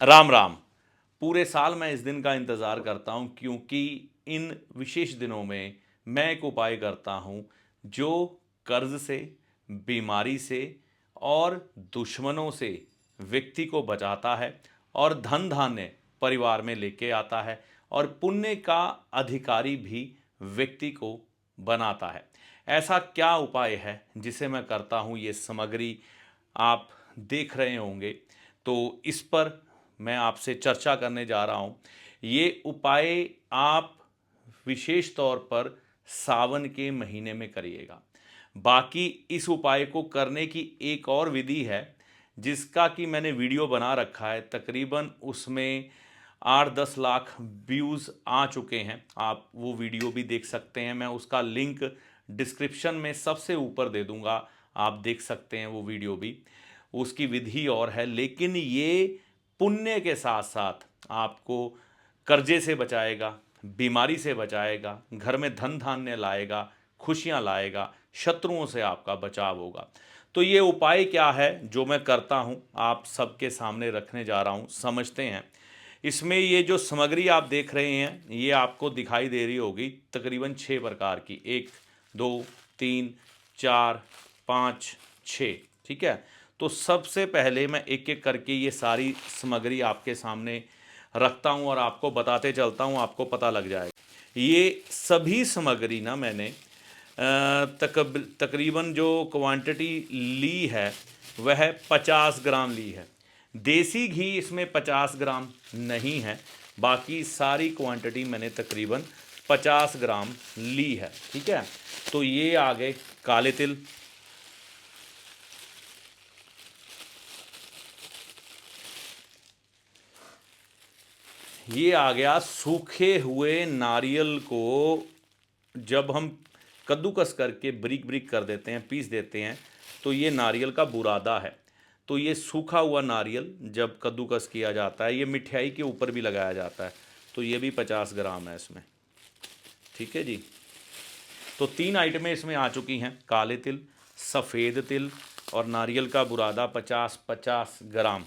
राम राम। पूरे साल मैं इस दिन का इंतज़ार करता हूँ क्योंकि इन विशेष दिनों में मैं एक उपाय करता हूँ जो कर्ज से, बीमारी से और दुश्मनों से व्यक्ति को बचाता है और धन धान्य परिवार में लेके आता है और पुण्य का अधिकारी भी व्यक्ति को बनाता है। ऐसा क्या उपाय है जिसे मैं करता हूँ, ये सामग्री आप देख रहे होंगे। तो इस पर मैं आपसे चर्चा करने जा रहा हूँ। ये उपाय आप विशेष तौर पर सावन के महीने में करिएगा। बाकी इस उपाय को करने की एक और विधि है जिसका कि मैंने वीडियो बना रखा है, तकरीबन उसमें 8-10 लाख व्यूज़ आ चुके हैं। आप वो वीडियो भी देख सकते हैं, मैं उसका लिंक डिस्क्रिप्शन में सबसे ऊपर दे दूंगा, आप देख सकते हैं वो वीडियो भी। उसकी विधि और है, लेकिन ये पुण्य के साथ साथ आपको कर्जे से बचाएगा, बीमारी से बचाएगा, घर में धन धान्य लाएगा, खुशियां लाएगा, शत्रुओं से आपका बचाव होगा। तो ये उपाय क्या है जो मैं करता हूँ, आप सबके सामने रखने जा रहा हूँ, समझते हैं। इसमें ये जो सामग्री आप देख रहे हैं ये आपको दिखाई दे रही होगी, तकरीबन 6 प्रकार की, 1 2 3 4 5 6, ठीक है। तो सबसे पहले मैं एक एक करके ये सारी सामग्री आपके सामने रखता हूँ और आपको बताते चलता हूँ, आपको पता लग जाएगा। ये सभी सामग्री ना मैंने तकरीबन जो क्वांटिटी ली है वह 50 ग्राम ली है। देसी घी इसमें 50 ग्राम नहीं है, बाकी सारी क्वांटिटी मैंने तकरीबन 50 ग्राम ली है, ठीक है। तो ये आ गए काले तिल, ये आ गया सूखे हुए नारियल को जब हम कद्दूकस करके ब्रिक ब्रिक कर देते हैं, पीस देते हैं, तो ये नारियल का बुरादा है। तो ये सूखा हुआ नारियल जब कद्दूकस किया जाता है, ये मिठाई के ऊपर भी लगाया जाता है, तो ये भी 50 ग्राम है इसमें, ठीक है जी। तो 3 आइटमें इसमें आ चुकी हैं, काले तिल, सफ़ेद तिल और नारियल का बुरादा 50-50 ग्राम।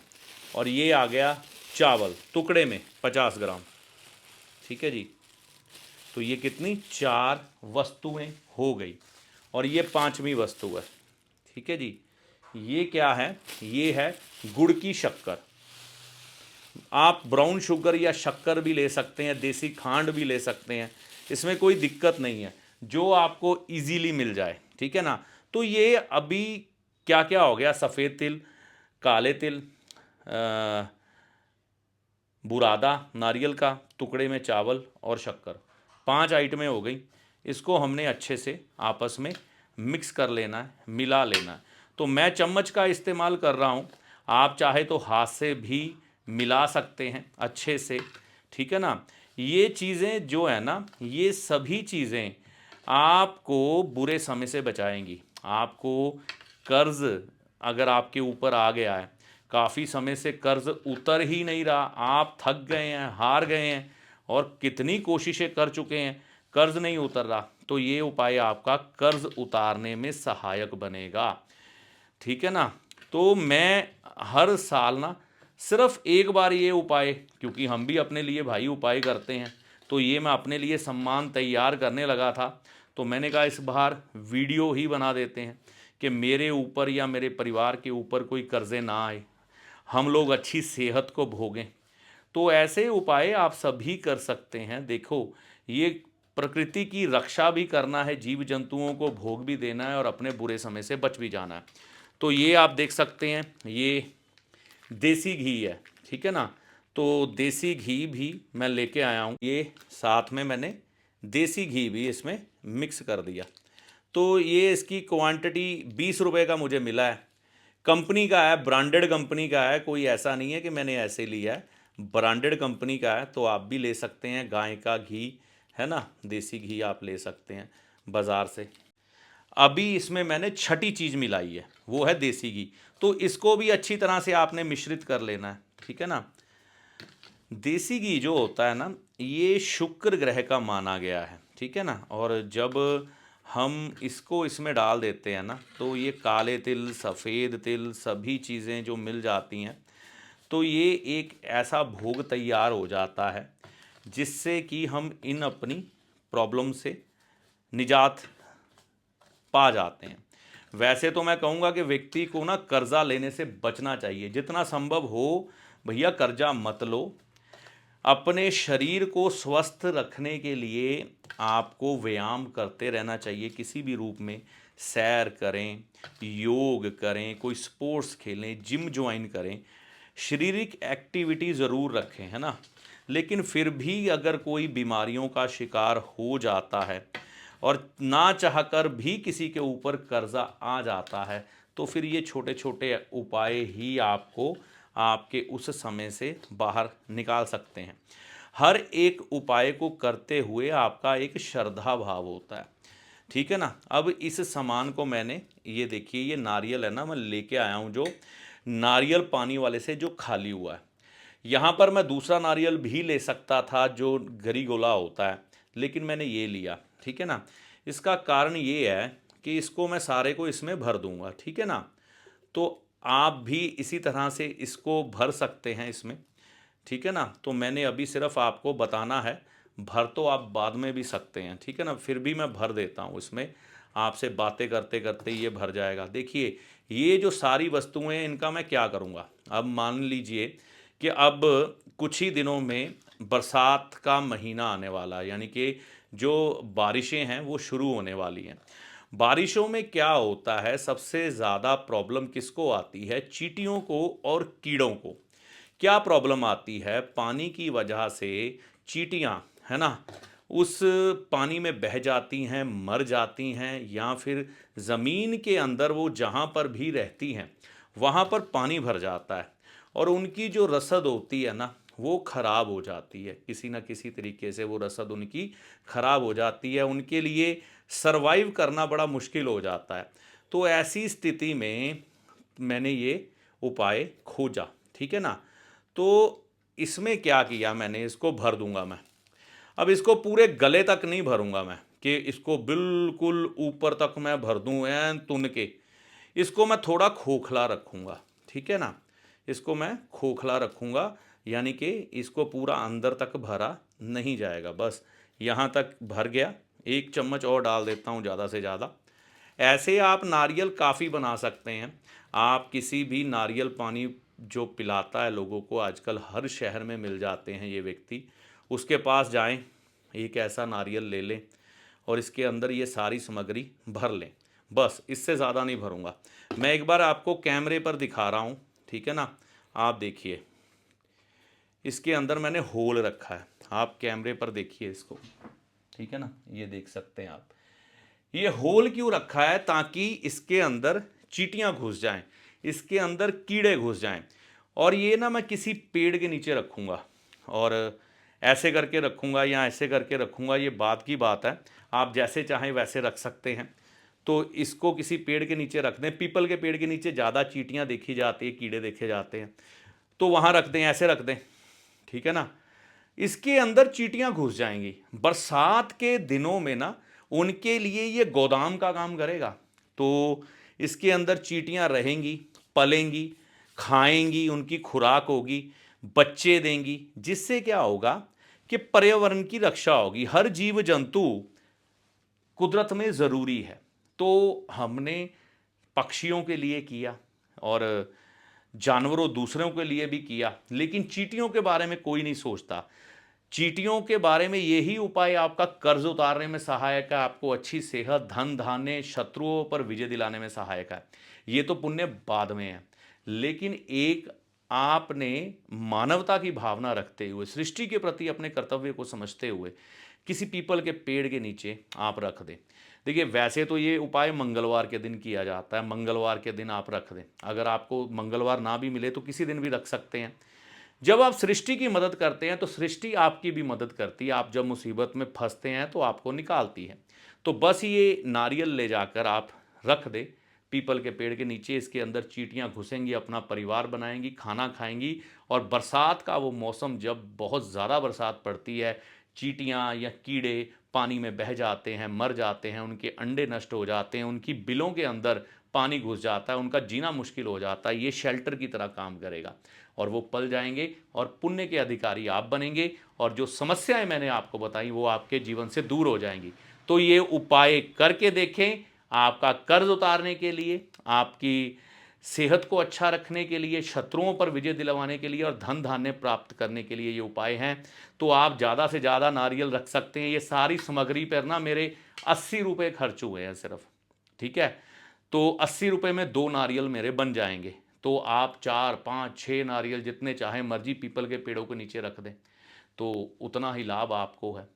और ये आ गया चावल टुकड़े में 50 ग्राम, ठीक है जी। तो ये कितनी 4 वस्तुएं हो गई और ये 5वीं वस्तु है, ठीक है जी। ये क्या है, ये है गुड़ की शक्कर। आप ब्राउन शुगर या शक्कर भी ले सकते हैं, देसी खांड भी ले सकते हैं, इसमें कोई दिक्कत नहीं है, जो आपको इजीली मिल जाए, ठीक है ना। तो ये अभी क्या क्या हो गया, सफ़ेद तिल, काले तिल, बुरादा नारियल का, टुकड़े में चावल और शक्कर, 5 आइटमें हो गई। इसको हमने अच्छे से आपस में मिक्स कर लेना है, मिला लेना है। तो मैं चम्मच का इस्तेमाल कर रहा हूँ, आप चाहे तो हाथ से भी मिला सकते हैं अच्छे से, ठीक है ना। ये चीज़ें जो है ना, ये सभी चीज़ें आपको बुरे समय से बचाएंगी। आपको कर्ज अगर आपके ऊपर आ गया है, काफ़ी समय से कर्ज उतर ही नहीं रहा, आप थक गए हैं, हार गए हैं और कितनी कोशिशें कर चुके हैं, कर्ज नहीं उतर रहा, तो ये उपाय आपका कर्ज उतारने में सहायक बनेगा, ठीक है ना। तो मैं हर साल ना सिर्फ एक बार ये उपाय, क्योंकि हम भी अपने लिए भाई उपाय करते हैं, तो ये मैं अपने लिए सम्मान तैयार करने लगा था। तो मैंने कहा इस बार वीडियो ही बना देते हैं कि मेरे ऊपर या मेरे परिवार के ऊपर कोई कर्जे ना आए, हम लोग अच्छी सेहत को भोगें। तो ऐसे उपाय आप सभी कर सकते हैं। देखो, ये प्रकृति की रक्षा भी करना है, जीव जंतुओं को भोग भी देना है और अपने बुरे समय से बच भी जाना है। तो ये आप देख सकते हैं, ये देसी घी है, ठीक है ना। तो देसी घी भी मैं लेके आया हूँ, ये साथ में मैंने देसी घी भी इसमें मिक्स कर दिया। तो ये इसकी क्वांटिटी 20 रुपए का मुझे मिला है, कंपनी का है, ब्रांडेड कंपनी का है, कोई ऐसा नहीं है कि मैंने ऐसे लिया है, ब्रांडेड कंपनी का है। तो आप भी ले सकते हैं, गाय का घी है ना, देसी घी आप ले सकते हैं बाज़ार से। अभी इसमें मैंने छठी चीज़ मिलाई है, वो है देसी घी। तो इसको भी अच्छी तरह से आपने मिश्रित कर लेना है, ठीक है ना। देसी घी जो होता है ना, ये शुक्र ग्रह का माना गया है, ठीक है ना। और जब हम इसको इसमें डाल देते हैं ना, तो ये काले तिल, सफ़ेद तिल, सभी चीज़ें जो मिल जाती हैं, तो ये एक ऐसा भोग तैयार हो जाता है जिससे कि हम इन अपनी प्रॉब्लम से निजात पा जाते हैं। वैसे तो मैं कहूँगा कि व्यक्ति को ना कर्जा लेने से बचना चाहिए, जितना संभव हो भैया कर्जा मत लो। अपने शरीर को स्वस्थ रखने के लिए आपको व्यायाम करते रहना चाहिए, किसी भी रूप में सैर करें, योग करें, कोई स्पोर्ट्स खेलें, जिम ज्वाइन करें, शारीरिक एक्टिविटी ज़रूर रखें, है ना। लेकिन फिर भी अगर कोई बीमारियों का शिकार हो जाता है और ना चाहकर भी किसी के ऊपर कर्जा आ जाता है, तो फिर ये छोटे छोटे उपाय ही आपको आपके उस समय से बाहर निकाल सकते हैं। हर एक उपाय को करते हुए आपका एक श्रद्धा भाव होता है, ठीक है ना। अब इस सामान को मैंने, ये देखिए ये नारियल है ना, मैं लेके आया हूँ जो नारियल पानी वाले से जो खाली हुआ है। यहाँ पर मैं दूसरा नारियल भी ले सकता था जो गरी गोला होता है, लेकिन मैंने ये लिया, ठीक है ना। इसका कारण ये है कि इसको मैं सारे को इसमें भर दूंगा, ठीक है ना। तो आप भी इसी तरह से इसको भर सकते हैं इसमें, ठीक है ना। तो मैंने अभी सिर्फ आपको बताना है, भर तो आप बाद में भी सकते हैं, ठीक है ना। फिर भी मैं भर देता हूँ इसमें, आपसे बातें करते करते ये भर जाएगा। देखिए ये जो सारी वस्तुएं हैं इनका मैं क्या करूँगा। अब मान लीजिए कि अब कुछ ही दिनों में बरसात का महीना आने वाला है, यानी कि जो बारिशें हैं वो शुरू होने वाली हैं। बारिशों में क्या होता है, सबसे ज़्यादा प्रॉब्लम किसको आती है, चींटियों को और कीड़ों को। क्या प्रॉब्लम आती है, पानी की वजह से चींटियां, है ना, उस पानी में बह जाती हैं, मर जाती हैं, या फिर ज़मीन के अंदर वो जहाँ पर भी रहती हैं वहाँ पर पानी भर जाता है और उनकी जो रसद होती है ना वो खराब हो जाती है, किसी ना किसी तरीके से वो रसद उनकी खराब हो जाती है, उनके लिए सरवाइव करना बड़ा मुश्किल हो जाता है। तो ऐसी स्थिति में मैंने ये उपाय खोजा, ठीक है ना। तो इसमें क्या किया मैंने, इसको भर दूंगा मैं। अब इसको पूरे गले तक नहीं भरूंगा मैं कि इसको बिल्कुल ऊपर तक मैं भर दूं ऐन तुन के। इसको मैं थोड़ा खोखला रखूंगा, ठीक है ना। इसको मैं खोखला रखूंगा, यानी कि इसको पूरा अंदर तक भरा नहीं जाएगा, बस यहाँ तक भर गया। एक चम्मच और डाल देता हूँ ज़्यादा से ज़्यादा। ऐसे आप नारियल काफ़ी बना सकते हैं। आप किसी भी नारियल पानी जो पिलाता है लोगों को, आजकल हर शहर में मिल जाते हैं ये व्यक्ति, उसके पास जाएं, एक ऐसा नारियल ले लें और इसके अंदर ये सारी सामग्री भर लें। बस इससे ज़्यादा नहीं भरूंगा। मैं एक बार आपको कैमरे पर दिखा रहा हूँ, ठीक है ना। आप देखिए इसके अंदर मैंने होल रखा है, आप कैमरे पर देखिए इसको, ठीक है ना। ये देख सकते हैं आप, ये होल क्यों रखा है, ताकि इसके अंदर चींटियां घुस जाएं, इसके अंदर कीड़े घुस जाएं। और ये ना मैं किसी पेड़ के नीचे रखूंगा और ऐसे करके रखूंगा या ऐसे करके रखूंगा, ये बात की बात है, आप जैसे चाहें वैसे रख सकते हैं। तो इसको किसी पेड़ के नीचे रख दें, पीपल के पेड़ के नीचे ज़्यादा चींटियां देखी जाती है, कीड़े देखे जाते हैं, तो वहाँ रख दें, ऐसे रख दें, ठीक है ना। इसके अंदर चींटियां घुस जाएंगी, बरसात के दिनों में ना उनके लिए ये गोदाम का काम करेगा। तो इसके अंदर चींटियां रहेंगी, पलेंगी, खाएंगी, उनकी खुराक होगी, बच्चे देंगी, जिससे क्या होगा कि पर्यावरण की रक्षा होगी। हर जीव जंतु कुदरत में ज़रूरी है। तो हमने पक्षियों के लिए किया और जानवरों दूसरों के लिए भी किया, लेकिन चींटियों के बारे में कोई नहीं सोचता। चींटियों के बारे में यही उपाय आपका कर्ज उतारने में सहायक है, आपको अच्छी सेहत, धन धान्य, शत्रुओं पर विजय दिलाने में सहायक है। ये तो पुण्य बाद में है, लेकिन एक आपने मानवता की भावना रखते हुए, सृष्टि के प्रति अपने कर्तव्य को समझते हुए किसी पीपल के पेड़ के नीचे आप रख दें। देखिए वैसे तो ये उपाय मंगलवार के दिन किया जाता है, मंगलवार के दिन आप रख दें। अगर आपको मंगलवार ना भी मिले तो किसी दिन भी रख सकते हैं। जब आप सृष्टि की मदद करते हैं तो सृष्टि आपकी भी मदद करती है। आप जब मुसीबत में फंसते हैं तो आपको निकालती है। तो बस ये नारियल ले जाकर आप रख दें पीपल के पेड़ के नीचे, इसके अंदर चींटियां घुसेंगी, अपना परिवार बनाएंगी, खाना खाएंगी। और बरसात का वो मौसम, जब बहुत ज़्यादा बरसात पड़ती है, चींटियां या कीड़े पानी में बह जाते हैं, मर जाते हैं, उनके अंडे नष्ट हो जाते हैं, उनकी बिलों के अंदर पानी घुस जाता है, उनका जीना मुश्किल हो जाता है, ये शेल्टर की तरह काम करेगा और वो पल जाएंगे और पुण्य के अधिकारी आप बनेंगे और जो समस्याएं मैंने आपको बताई वो आपके जीवन से दूर हो जाएंगी। तो ये उपाय करके देखें, आपका कर्ज उतारने के लिए, आपकी सेहत को अच्छा रखने के लिए, शत्रुओं पर विजय दिलवाने के लिए और धन धान्य प्राप्त करने के लिए ये उपाय हैं। तो आप ज़्यादा से ज़्यादा नारियल रख सकते हैं। ये सारी सामग्री पर ना मेरे 80 रुपये खर्च हुए हैं सिर्फ, ठीक है। तो 80 रुपये में 2 नारियल मेरे बन जाएंगे। तो आप 4, 5, 6 नारियल जितने चाहें मर्जी पीपल के पेड़ों के नीचे रख दें, तो उतना ही लाभ आपको है।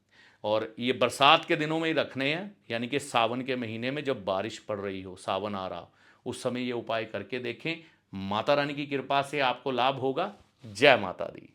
और ये बरसात के दिनों में ही रखने हैं, यानी कि सावन के महीने में जब बारिश पड़ रही हो, सावन आ रहा हो, उस समय ये उपाय करके देखें। माता रानी की कृपा से आपको लाभ होगा। जय माता दी।